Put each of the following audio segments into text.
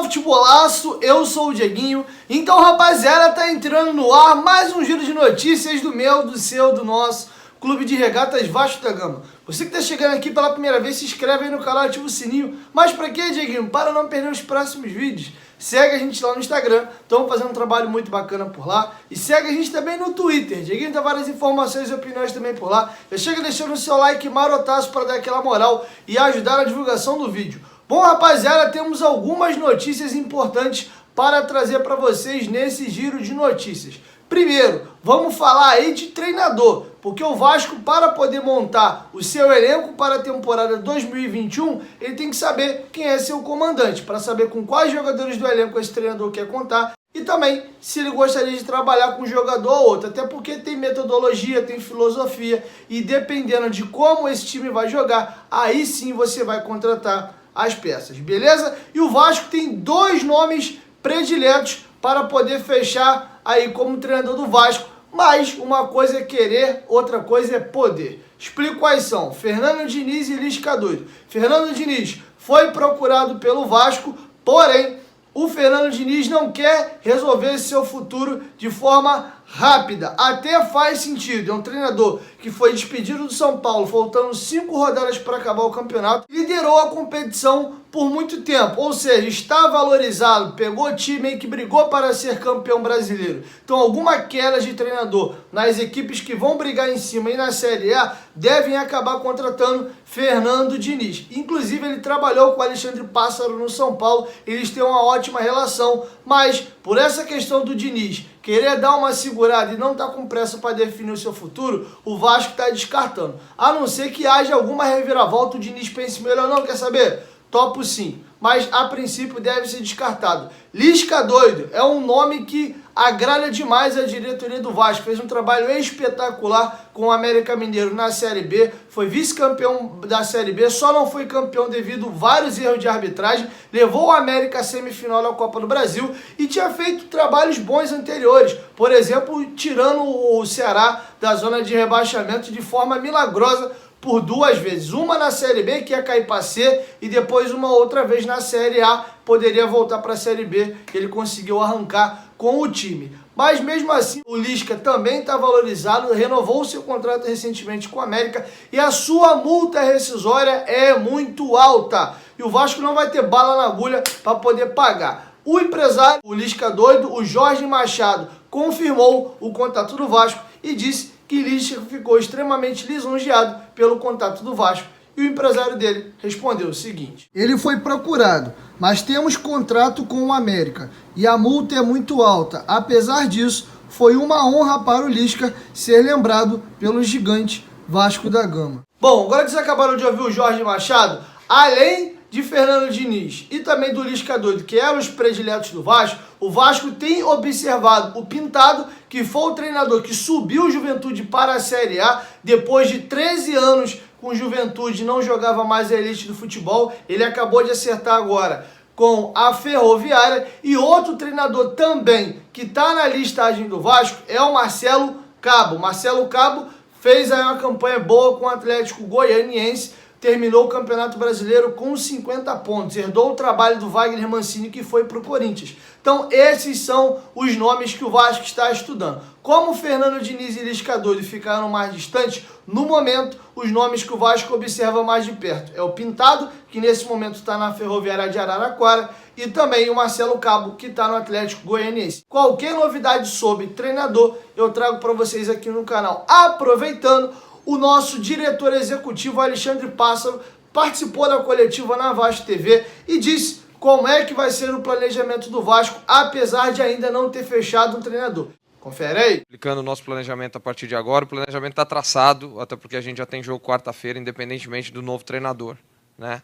Futebolaço, eu sou o Dieguinho. Então, rapaziada, tá entrando no ar mais um giro de notícias do meu, do seu, do nosso Clube de Regatas Vasco da Gama. Você que tá chegando aqui pela primeira vez, se inscreve aí no canal, ativa o sininho. Mas pra quê, Dieguinho? Para não perder os próximos vídeos. Segue a gente lá no Instagram, estamos fazendo um trabalho muito bacana por lá. E segue a gente também no Twitter. Dieguinho dá várias informações e opiniões também por lá. Já chega deixando o seu like marotaço para dar aquela moral e ajudar na divulgação do vídeo. Bom, rapaziada, temos algumas notícias importantes para trazer para vocês nesse giro de notícias. Primeiro, vamos falar aí de treinador, porque o Vasco, para poder montar o seu elenco para a temporada 2021, ele tem que saber quem é seu comandante, para saber com quais jogadores do elenco esse treinador quer contar e também se ele gostaria de trabalhar com um jogador ou outro, até porque tem metodologia, tem filosofia e dependendo de como esse time vai jogar, aí sim você vai contratar as peças, beleza? E o Vasco tem dois nomes prediletos para poder fechar aí como treinador do Vasco, mas uma coisa é querer, outra coisa é poder. Explico quais são: Fernando Diniz e Lisca Doido. Fernando Diniz foi procurado pelo Vasco, porém o Fernando Diniz não quer resolver seu futuro de forma rápida. Até faz sentido, é um treinador que foi despedido do São Paulo, faltando 5 rodadas para acabar o campeonato, liderou a competição por muito tempo, ou seja, está valorizado, pegou time que brigou para ser campeão brasileiro. Então alguma queda de treinador nas equipes que vão brigar em cima e na Série A devem acabar contratando Fernando Diniz. Inclusive ele trabalhou com o Alexandre Pássaro no São Paulo, eles têm uma ótima relação, mas por essa questão do Diniz querer dar uma segurada e não estar com pressa para definir o seu futuro, o Vasco está descartando. A não ser que haja alguma reviravolta, o Diniz pense melhor, não, quer saber? Topo sim, mas a princípio deve ser descartado. Lisca Doido é um nome que agrada demais a diretoria do Vasco. Fez um trabalho espetacular com o América Mineiro na Série B. Foi vice-campeão da Série B, só não foi campeão devido a vários erros de arbitragem. Levou o América à semifinal da Copa do Brasil e tinha feito trabalhos bons anteriores. Por exemplo, tirando o Ceará da zona de rebaixamento de forma milagrosa por 2 vezes. Uma na Série B, que ia cair para C, e depois uma outra vez na Série A, poderia voltar para a Série B, que ele conseguiu arrancar com o time. Mas mesmo assim, o Lisca também está valorizado, renovou seu contrato recentemente com o América e a sua multa rescisória é muito alta. E o Vasco não vai ter bala na agulha para poder pagar. O empresário, o Lisca Doido, o Jorge Machado, confirmou o contato do Vasco e disse que Lisca ficou extremamente lisonjeado pelo contato do Vasco. E o empresário dele respondeu o seguinte: ele foi procurado, mas temos contrato com o América e a multa é muito alta. Apesar disso, foi uma honra para o Lisca ser lembrado pelo gigante Vasco da Gama. Bom, agora que vocês acabaram de ouvir o Jorge Machado, além de Fernando Diniz e também do Lisca Doido, que eram os prediletos do Vasco, o Vasco tem observado o Pintado, que foi o treinador que subiu o Juventude para a Série A, depois de 13 anos com o Juventude, não jogava mais a elite do futebol, ele acabou de acertar agora com a Ferroviária, e outro treinador também que está na listagem do Vasco é o Marcelo Cabo. Marcelo Cabo fez aí uma campanha boa com o Atlético Goianiense, terminou o Campeonato Brasileiro com 50 pontos, herdou o trabalho do Wagner Mancini, que foi para o Corinthians. Então esses são os nomes que o Vasco está estudando. Como Fernando Diniz e Lisca Doido ficaram mais distantes, no momento os nomes que o Vasco observa mais de perto é o Pintado, que nesse momento está na Ferroviária de Araraquara, e também o Marcelo Cabo, que está no Atlético Goianiense. Qualquer novidade sobre treinador eu trago para vocês aqui no canal. Aproveitando, o nosso diretor executivo, Alexandre Pássaro, participou da coletiva na Vasco TV e disse como é que vai ser o planejamento do Vasco, apesar de ainda não ter fechado um treinador. Confere aí. Aplicando o nosso planejamento a partir de agora, o planejamento está traçado, até porque a gente já tem jogo quarta-feira, independentemente do novo treinador, né?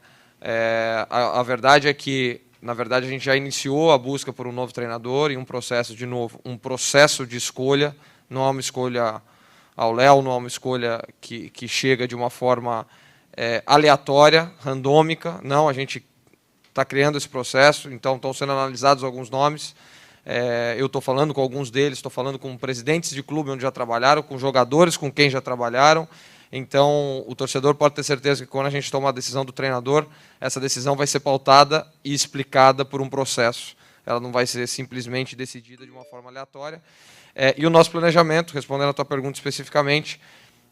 A verdade é que, na verdade, a gente já iniciou a busca por um novo treinador e um processo de escolha, não é uma escolha ao léu, não é uma escolha que chega de uma forma aleatória, randômica, não, a gente está criando esse processo, então estão sendo analisados alguns nomes, Eu estou falando com alguns deles, estou falando com presidentes de clube onde já trabalharam, com jogadores com quem já trabalharam. Então, o torcedor pode ter certeza que quando a gente tomar a decisão do treinador, essa decisão vai ser pautada e explicada por um processo. Ela não vai ser simplesmente decidida de uma forma aleatória. E o nosso planejamento, respondendo a tua pergunta especificamente,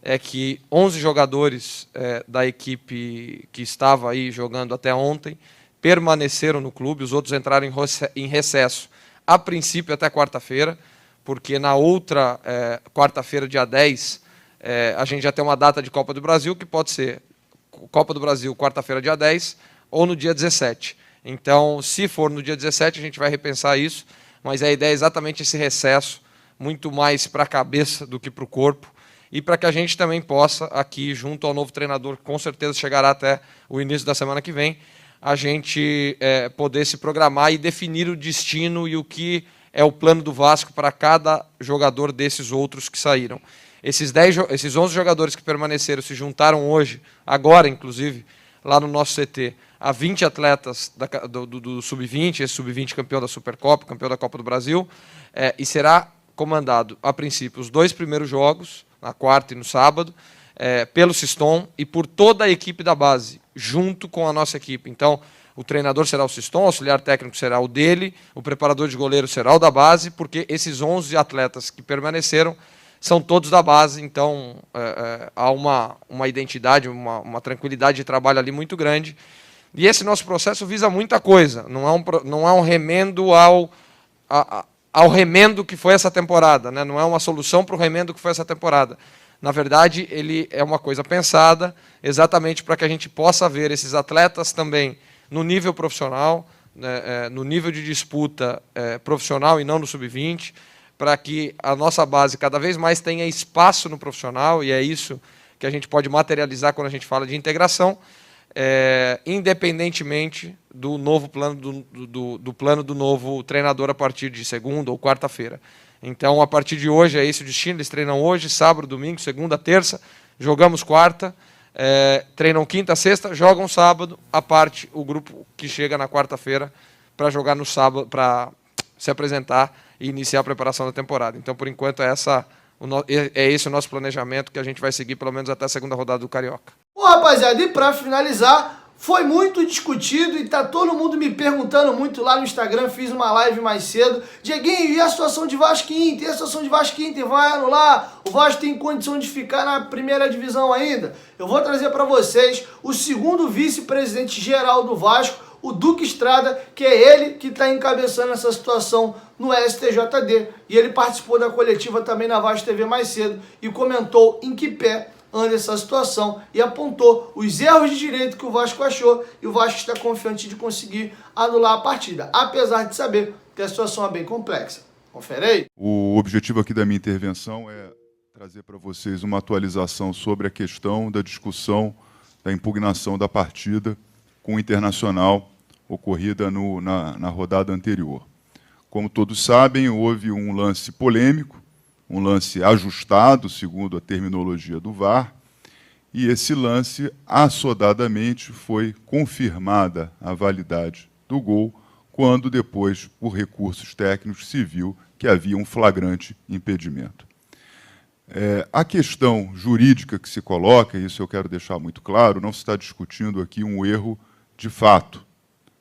é que 11 jogadores da equipe que estava aí jogando até ontem permaneceram no clube, os outros entraram em recesso, a princípio até quarta-feira, porque na outra quarta-feira, dia 10, a gente já tem uma data de Copa do Brasil, que pode ser Copa do Brasil, quarta-feira, dia 10, ou no dia 17. Então, se for no dia 17, a gente vai repensar isso, mas a ideia é exatamente esse recesso, muito mais para a cabeça do que para o corpo, e para que a gente também possa, aqui, junto ao novo treinador, que com certeza chegará até o início da semana que vem, a gente poder se programar e definir o destino e o que é o plano do Vasco para cada jogador desses outros que saíram. Esses 11 jogadores que permaneceram se juntaram hoje, agora inclusive, lá no nosso CT, a 20 atletas do Sub-20, esse Sub-20 campeão da Supercopa, campeão da Copa do Brasil, e será comandado, a princípio, os 2 primeiros jogos, na quarta e no sábado, pelo Siston e por toda a equipe da base, junto com a nossa equipe. Então, o treinador será o Siston, o auxiliar técnico será o dele, o preparador de goleiro será o da base, porque esses 11 atletas que permaneceram são todos da base, então há uma identidade, uma tranquilidade de trabalho ali muito grande. E esse nosso processo visa muita coisa, não é um remendo ao remendo que foi essa temporada, né? Não é uma solução para o remendo que foi essa temporada. Na verdade, ele é uma coisa pensada exatamente para que a gente possa ver esses atletas também no nível profissional, né, no nível de disputa profissional e não no sub-20, para que a nossa base cada vez mais tenha espaço no profissional, e é isso que a gente pode materializar quando a gente fala de integração, independentemente do novo plano do plano do novo treinador a partir de segunda ou quarta-feira. Então, a partir de hoje, é esse o destino. Eles treinam hoje, sábado, domingo, segunda, terça, jogamos quarta, treinam quinta, sexta, jogam sábado, a parte, o grupo que chega na quarta-feira para jogar no sábado, para se apresentar e iniciar a preparação da temporada. Então, por enquanto, é esse o nosso planejamento que a gente vai seguir pelo menos até a segunda rodada do Carioca. Bom, rapaziada, e para finalizar, foi muito discutido e tá todo mundo me perguntando muito lá no Instagram, fiz uma live mais cedo. Dieguinho, e a situação de Vasco e Inter? E a situação de Vasco e Inter vai anular? O Vasco tem condição de ficar na primeira divisão ainda? Eu vou trazer para vocês o segundo vice-presidente geral do Vasco, o Duque Estrada, que é ele que está encabeçando essa situação no STJD. E ele participou da coletiva também na Vasco TV mais cedo e comentou em que pé anda essa situação e apontou os erros de direito que o Vasco achou, e o Vasco está confiante de conseguir anular a partida, apesar de saber que a situação é bem complexa. Confere aí. O objetivo aqui da minha intervenção é trazer para vocês uma atualização sobre a questão da discussão da impugnação da partida com o Internacional ocorrida na rodada anterior. Como todos sabem, houve um lance polêmico, um lance ajustado, segundo a terminologia do VAR, e esse lance, assodadamente, foi confirmada a validade do gol, quando depois, por recursos técnicos, se viu que havia um flagrante impedimento. A questão jurídica que se coloca, e isso eu quero deixar muito claro, não se está discutindo aqui um erro de fato,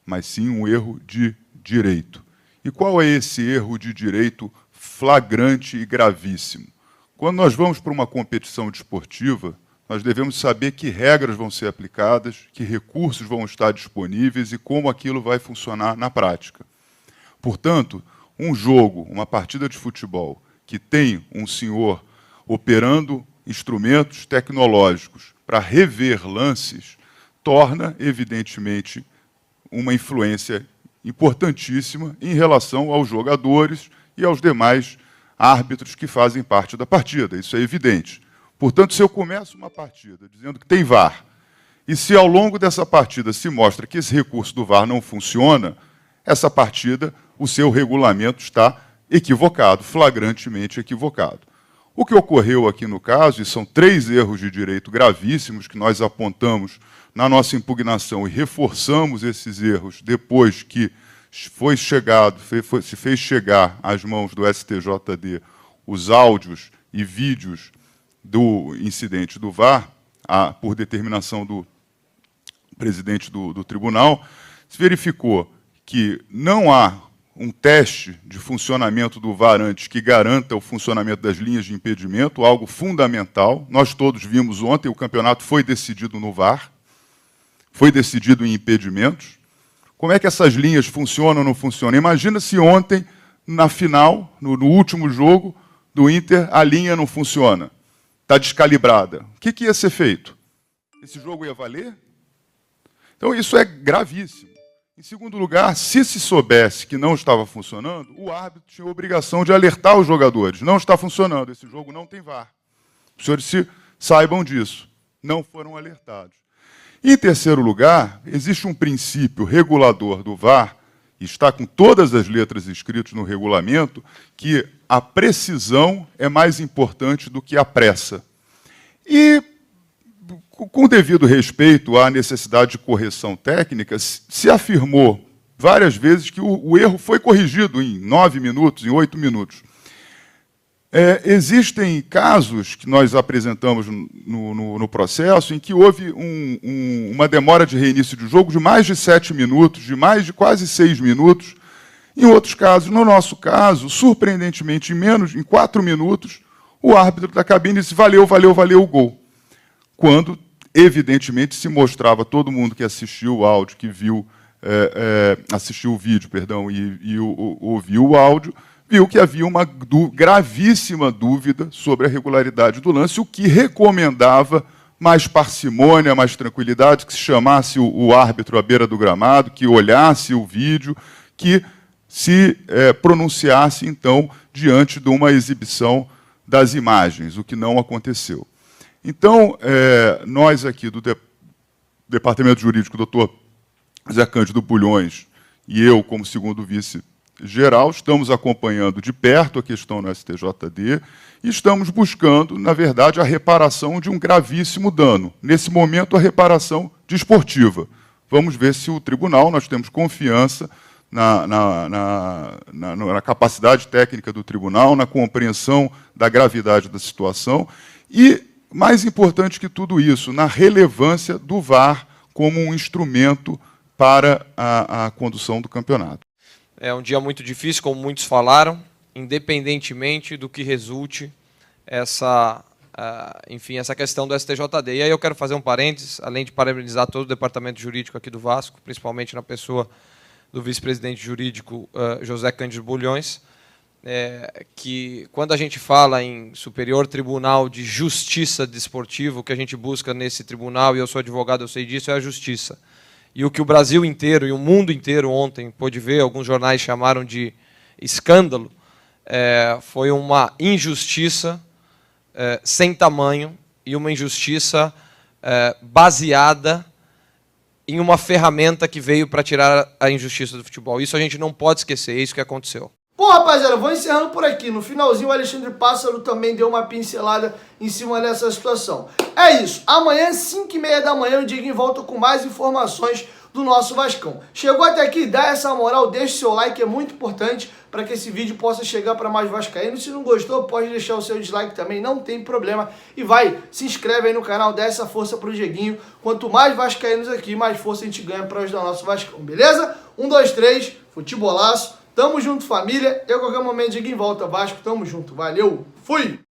mas sim um erro de direito. E qual é esse erro de direito flagrante e gravíssimo? Quando nós vamos para uma competição desportiva, nós devemos saber que regras vão ser aplicadas, que recursos vão estar disponíveis e como aquilo vai funcionar na prática. Portanto, um jogo, uma partida de futebol, que tem um senhor operando instrumentos tecnológicos para rever lances, torna, evidentemente, uma influência importantíssima em relação aos jogadores e aos demais árbitros que fazem parte da partida. Isso é evidente. Portanto, se eu começo uma partida dizendo que tem VAR, e se ao longo dessa partida se mostra que esse recurso do VAR não funciona, essa partida, o seu regulamento está equivocado, flagrantemente equivocado. O que ocorreu aqui no caso, e são 3 erros de direito gravíssimos que nós apontamos na nossa impugnação e reforçamos esses erros depois que se fez chegar às mãos do STJD os áudios e vídeos do incidente do VAR, por determinação do presidente do tribunal, se verificou que não há um teste de funcionamento do VAR antes que garanta o funcionamento das linhas de impedimento, algo fundamental. Nós todos vimos ontem, o campeonato foi decidido no VAR, foi decidido em impedimentos. Como é que essas linhas funcionam ou não funcionam? Imagina se ontem, na final, no último jogo do Inter, a linha não funciona, está descalibrada. O que ia ser feito? Esse jogo ia valer? Então isso é gravíssimo. Em segundo lugar, se soubesse que não estava funcionando, o árbitro tinha a obrigação de alertar os jogadores. Não está funcionando, esse jogo não tem VAR. Os senhores saibam disso. Não foram alertados. Em terceiro lugar, existe um princípio regulador do VAR, e está com todas as letras escritas no regulamento, que a precisão é mais importante do que a pressa. E, com devido respeito à necessidade de correção técnica, se afirmou várias vezes que o erro foi corrigido em 9 minutos, em 8 minutos. Existem casos que nós apresentamos no processo em que houve uma demora de reinício de jogo de mais de 7 minutos, de quase 6 minutos. Em outros casos, no nosso caso, surpreendentemente, em 4 minutos, o árbitro da cabine disse valeu o gol. Quando, evidentemente, se mostrava todo mundo que assistiu o áudio, que viu, assistiu o vídeo, perdão, e ouviu o áudio, viu que havia uma gravíssima dúvida sobre a regularidade do lance, o que recomendava mais parcimônia, mais tranquilidade, que se chamasse o árbitro à beira do gramado, que olhasse o vídeo, que se pronunciasse, então, diante de uma exibição das imagens, o que não aconteceu. Então, nós aqui do Departamento Jurídico, doutor Zé Cândido Bulhões, e eu, como segundo vice-geral, estamos acompanhando de perto a questão no STJD e estamos buscando, na verdade, a reparação de um gravíssimo dano. Nesse momento, a reparação desportiva. Vamos ver se o tribunal, nós temos confiança na capacidade técnica do tribunal, na compreensão da gravidade da situação e, mais importante que tudo isso, na relevância do VAR como um instrumento para a condução do campeonato. É um dia muito difícil, como muitos falaram, independentemente do que resulte enfim, essa questão do STJD. E aí eu quero fazer um parênteses, além de parabenizar todo o departamento jurídico aqui do Vasco, principalmente na pessoa do vice-presidente jurídico José Cândido Bulhões, que quando a gente fala em Superior Tribunal de Justiça Desportiva, o que a gente busca nesse tribunal, e eu sou advogado, eu sei disso, é a justiça. E o que o Brasil inteiro e o mundo inteiro ontem pôde ver, alguns jornais chamaram de escândalo, foi uma injustiça sem tamanho e uma injustiça baseada em uma ferramenta que veio para tirar a injustiça do futebol. Isso a gente não pode esquecer, é isso que aconteceu. Bom, rapaziada, vou encerrando por aqui. No finalzinho, o Alexandre Pássaro também deu uma pincelada em cima dessa situação. É isso. Amanhã, 5h30 da manhã, o Diguinho volta com mais informações do nosso Vascão. Chegou até aqui, dá essa moral, deixa seu like, é muito importante para que esse vídeo possa chegar para mais vascaínos. Se não gostou, pode deixar o seu dislike também, não tem problema. E se inscreve aí no canal, dá essa força pro Dieguinho. Quanto mais vascaínos aqui, mais força a gente ganha para ajudar o nosso Vascão, beleza? 1, 2, 3, futebolaço. Tamo junto, família. Eu, a qualquer momento, Dieguinho volta. Vasco, tamo junto. Valeu, fui!